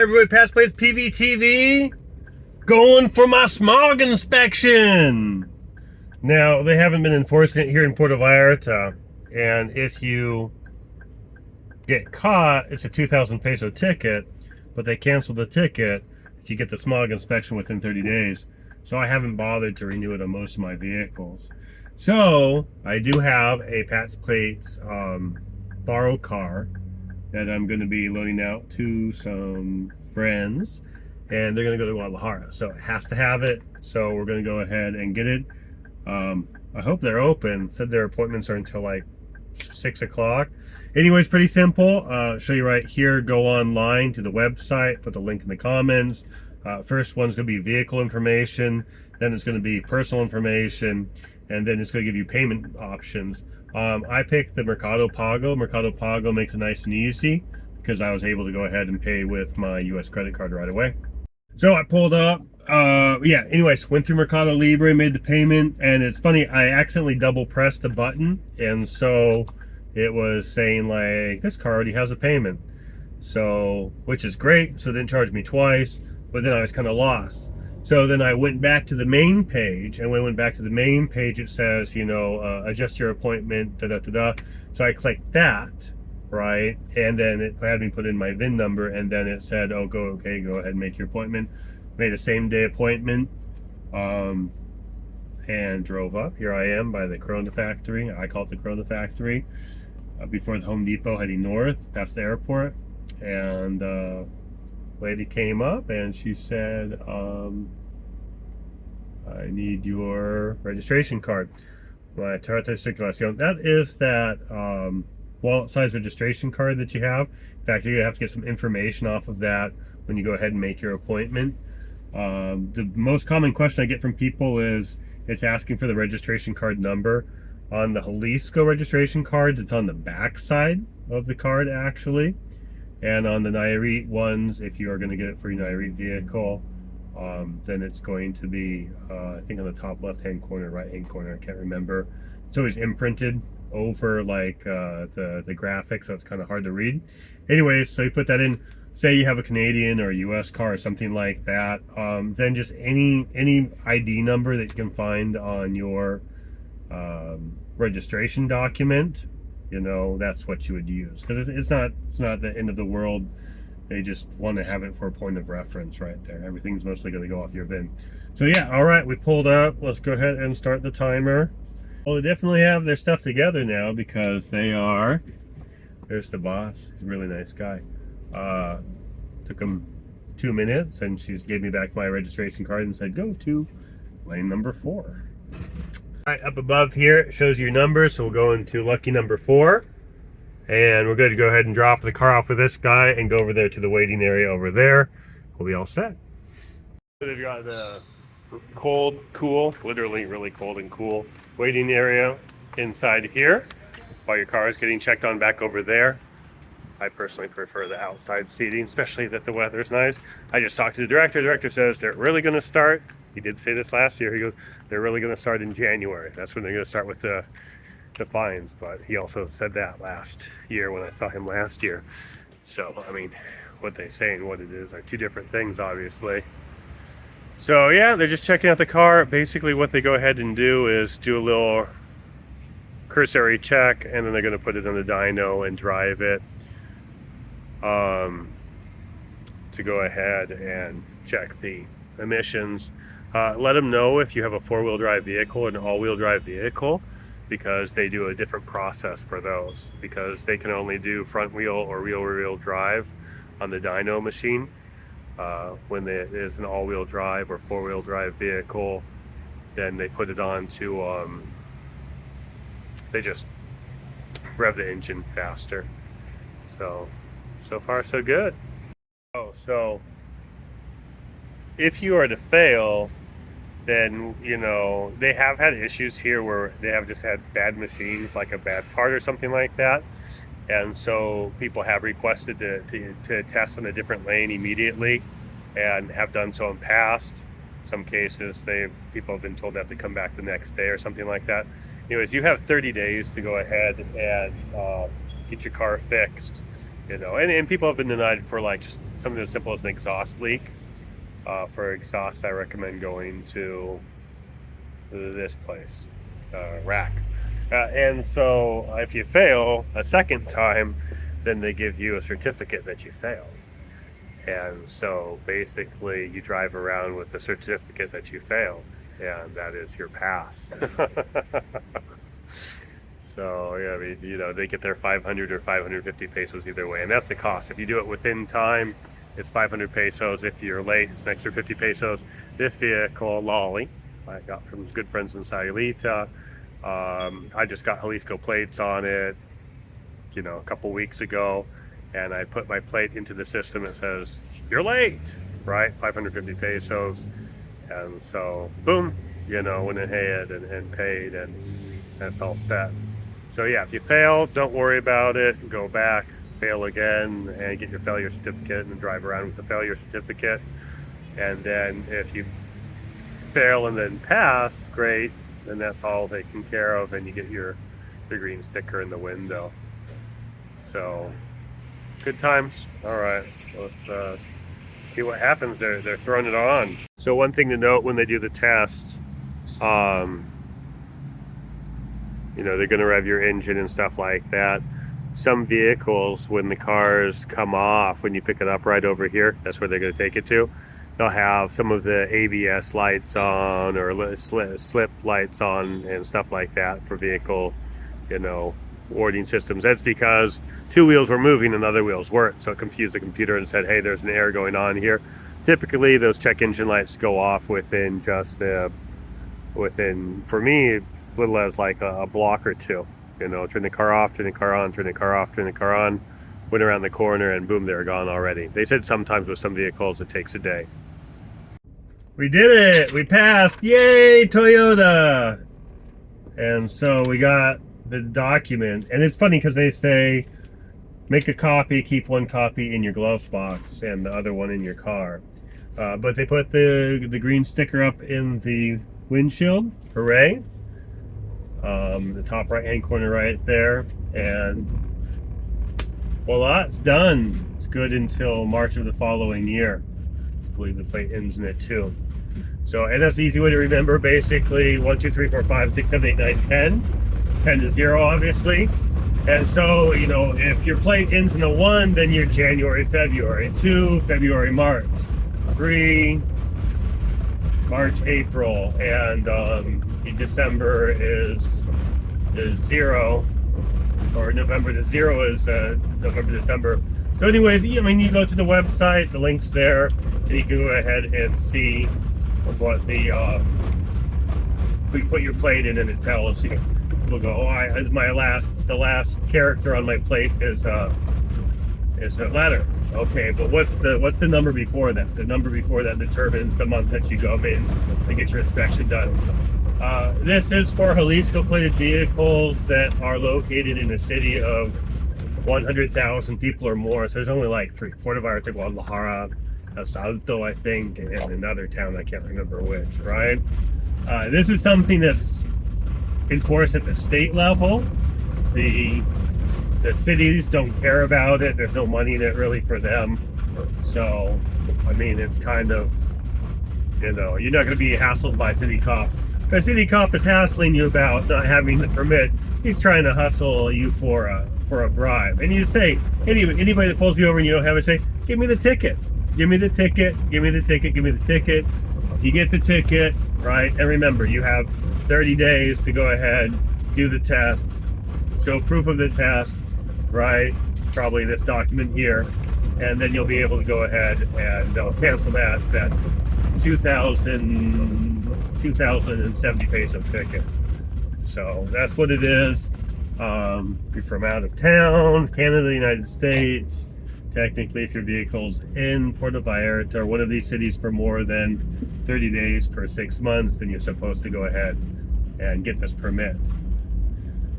Everybody, Pass Plates PVTV, going for my smog inspection. Now, they haven't been enforcing it here in Puerto Vallarta, and if you get caught, it's a 2,000 peso ticket, but they canceled the ticket if you get the smog inspection within 30 days. So I haven't bothered to renew it on most of my vehicles. So I do have a Pass Plates borrow car that I'm going to be loading out to some friends, and they're going to go to Guadalajara, so it has to have it. So we're going to go ahead and get it. I hope they're open. Said their appointments are until like 6 o'clock. Anyways, pretty simple. Show you right here. Go online to the website, put the link in the comments. First one's going to be vehicle information, then it's going to be personal information, and then it's going to give you payment options. I picked the Mercado Pago. Mercado Pago makes it nice and easy because I was able to go ahead and pay with my US credit card right away. So I pulled up, yeah, anyways, went through Mercado Libre, made the payment, and it's funny, I accidentally double pressed a button, and so it was saying like, this car already has a payment. So, which is great, so it didn't charge me twice, but then I was kind of lost. So then I went back to the main page, and when I went back to the main page, it says, you know, adjust your appointment, da-da-da-da. So I clicked that, right? And then it had me put in my VIN number, and then it said, oh, go ahead and make your appointment. Made a same-day appointment, and drove up. Here I am by the Corona factory. I call it the Corona factory. Before the Home Depot, heading north, past the airport. And lady came up and she said, I need your registration card. My tarjeta de circulación. That is that wallet size registration card that you have. In fact, you have to get some information off of that when you go ahead and make your appointment. The most common question I get from people is it's asking for the registration card number. On the Jalisco registration cards, it's on the back side of the card actually. And on the Nayarit ones, if you are going to get it for your Nayarit vehicle, then it's going to be, I think on the top left-hand corner, right-hand corner, I can't remember. It's always imprinted over like the graphic, so it's kind of hard to read. Anyways, so you put that in. Say you have a Canadian or a US car or something like that, then just any ID number that you can find on your registration document, you know, that's what you would use, because it's not the end of the world. They just want to have it for a point of reference right there. Everything's mostly going to go off your VIN. So yeah, all right, we pulled up. Let's go ahead and start the timer. Well, they definitely have their stuff together now because they are, there's the boss. He's a really nice guy. Took him 2 minutes, and she gave me back my registration card and said, go to lane number 4. All right, up above here, it shows your numbers, so we'll go into lucky number 4. And we're good to go ahead and drop the car off with this guy and go over there to the waiting area over there. We'll be all set. They've got a cold, cool, literally really cold and cool waiting area inside here while your car is getting checked on back over there. I personally prefer the outside seating, especially that the weather's nice. I just talked to the director. The director says they're really going to start. He did say this last year. He goes, they're really going to start in January. That's when they're going to start with the fines. But he also said that last year when I saw him last year. So, I mean, what they say and what it is are two different things, obviously. So, yeah, they're just checking out the car. Basically, what they go ahead and do is do a little cursory check, and then they're going to put it on the dyno and drive it. To go ahead and check the emissions. Let them know if you have a 4-wheel drive vehicle or an all-wheel drive vehicle, because they do a different process for those, because they can only do front wheel or rear-wheel drive on the dyno machine. When it is an all-wheel drive or 4-wheel drive vehicle, then they put it on to they just rev the engine faster. So far so good. Oh, so if you are to fail, then, you know, they have had issues here where they have just had bad machines, like a bad part or something like that. And so people have requested to test in a different lane immediately, and have done so in past. Some cases, people have been told they have to come back the next day or something like that. Anyways, you have 30 days to go ahead and get your car fixed You know, and people have been denied for like just something as simple as an exhaust leak. For exhaust, I recommend going to this place, Rack. And so if you fail a second time, then they give you a certificate that you failed. And so basically you drive around with a certificate that you failed, and that is your pass. So yeah, I mean, you know, they get their 500 or 550 pesos either way, and that's the cost. If you do it within time, it's 500 pesos. If you're late, it's an extra 50 pesos. This vehicle, Lolly, I got from good friends in Sayulita. I just got Jalisco plates on it, you know, a couple weeks ago, and I put my plate into the system. It says, you're late, right? 550 pesos. And so, boom, you know, went ahead and paid, and that's all set. So yeah, if you fail, don't worry about it. Go back, fail again, and get your failure certificate and drive around with the failure certificate. And then if you fail and then pass, great, then that's all taken care of, and you get your green sticker in the window. So good times. All right, let's see what happens. They're throwing it on. So one thing to note when they do the test, you know, they're going to rev your engine and stuff like that. Some vehicles, when the cars come off, when you pick it up right over here, that's where they're going to take it to, they'll have some of the ABS lights on, or slip lights on and stuff like that for vehicle, you know, warning systems. That's because two wheels were moving and other wheels weren't, so it confused the computer and said, hey, there's an error going on here. Typically those check engine lights go off within just for me, as little as like a block or two. You know, turn the car off, turn the car on, turn the car off, turn the car on, went around the corner, and boom, they're gone already. They said sometimes with some vehicles it takes a day. We did it! We passed! Yay, Toyota! And so we got the document, and it's funny because they say make a copy, keep one copy in your glove box and the other one in your car. But they put the green sticker up in the windshield. Hooray! The top right hand corner right there, and voila, it's done. It's good until March of the following year. I believe the plate ends in it too. So, and that's the easy way to remember. Basically 1 2 3 4 5 6 7 8 9 10 to 0, obviously. And so, you know, if your plate ends in a 1, then you're January, February. 2, February, March. 3, March, April, and December is 0, or November to 0 is November, December. So anyways, I mean, you go to the website, the link's there, and you can go ahead and see what the you put your plate in, and it tells you. We'll go, oh, the last character on my plate is a letter. Okay, but what's the number before that? The number before that determines the month that you go in to get your inspection done. This is for Jalisco plated vehicles that are located in a city of 100,000 people or more. So there's only like 3: Puerto Vallarta, Guadalajara, El Salto, I think, and another town I can't remember which. Right? This is something that's enforced at the state level. The cities don't care about it. There's no money in it really for them. So, I mean, it's kind of, you know, you're not going to be hassled by city cops. If a city cop is hassling you about not having the permit, he's trying to hustle you for a bribe. And you say, anybody that pulls you over and you don't have it, say, give me the ticket. Give me the ticket. Give me the ticket. Give me the ticket. You get the ticket, right? And remember, you have 30 days to go ahead, do the test, show proof of the test, right? Probably this document here, and then you'll be able to go ahead and cancel that 2,070 peso ticket. So that's what it is. You're from out of town, Canada, United States. Technically, if your vehicle's in Puerto Vallarta or one of these cities for more than 30 days per 6 months, then you're supposed to go ahead and get this permit.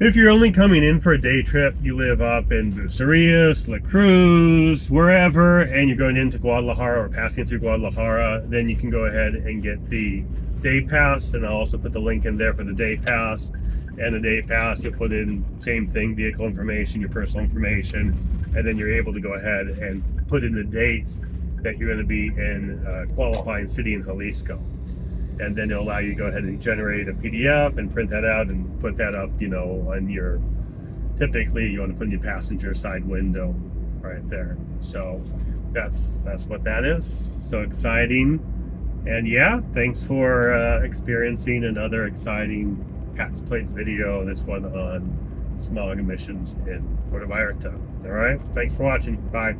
If you're only coming in for a day trip, you live up in Bucerias, La Cruz, wherever, and you're going into Guadalajara or passing through Guadalajara, then you can go ahead and get the day pass, and I'll also put the link in there for the day pass. And the day pass, you'll put in same thing, vehicle information, your personal information, and then you're able to go ahead and put in the dates that you're going to be in a qualifying city in Jalisco. And then it'll allow you to go ahead and generate a PDF and print that out and put that up, you know, on your, typically you want to put in your passenger side window right there. So that's what that is. So exciting. And yeah, thanks for experiencing another exciting Pat's Plate video, this one on smog emissions in Puerto Vallarta. All right, thanks for watching. Bye.